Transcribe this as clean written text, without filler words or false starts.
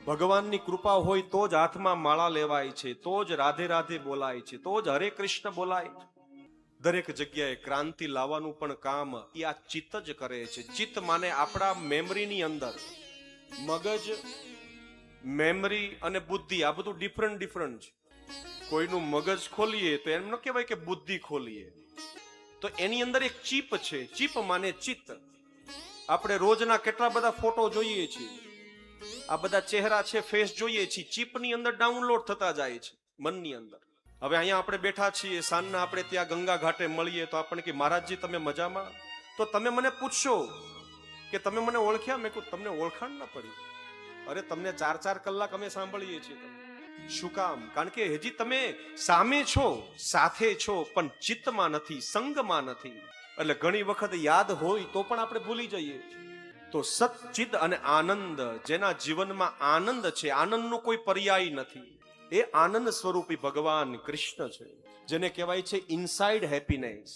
ભગવાનની કૃપા હોય તો જ હાથમાં માળા લેવાય છે, તો જ રાધે રાધે બોલાય છે, તો જ હરે કૃષ્ણ બોલાય. દરેક જગ્યાએ ક્રાંતિ લાવવાનું પણ કામ એ આ ચિત્ત જ કરે છે. ચિત્ત માને આપણા મેમરીની અંદર મગજ, મેમરી અને બુદ્ધિ આ બધું ડિફરન્ટ છે. કોઈનું મગજ ખોલીએ તો એમ ન કહેવાય કે બુદ્ધિ ખોલીએ, તો એની અંદર એક ચીપ છે. ચીપ માને ચિત્ત. આપણે રોજના કેટલા બધા ફોટો જોઈએ છીએ, આ બધા ચહેરા છે, ફેસ જોઈએ છીએ, ચીપની અંદર ડાઉનલોડ થતા જાય છે મનની અંદર. હવે અહીંયા આપણે બેઠા છીએ, સાંજના આપણે ત્યાં ગંગા ઘાટે મળીએ તો આપણને કે મહારાજજી તમે મજામાં? તો તમે મને પૂછશો કે તમે મને ઓળખ્યા? મેં કહું તમને ઓળખાણ ના પડી. અરે તમને 4 કલાક અમે સાંભળીએ છીએ. શું કામ? કારણ કે હજી તમે સામે છો, સાથે છો, પણ ચિત્તમાં નથી, સંગમાં નથી. એટલે ઘણી વખત યાદ હોય તો પણ આપણે ભૂલી જઈએ. તો સચ્ચિદ અને આનંદ, જેના જીવનમાં આનંદ છે, આનંદનો કોઈ પર્યાય નથી, એ આનંદ સ્વરૂપી ભગવાન કૃષ્ણ છે, જેને કહેવાય છે ઇનસાઇડ હેપીનેસ.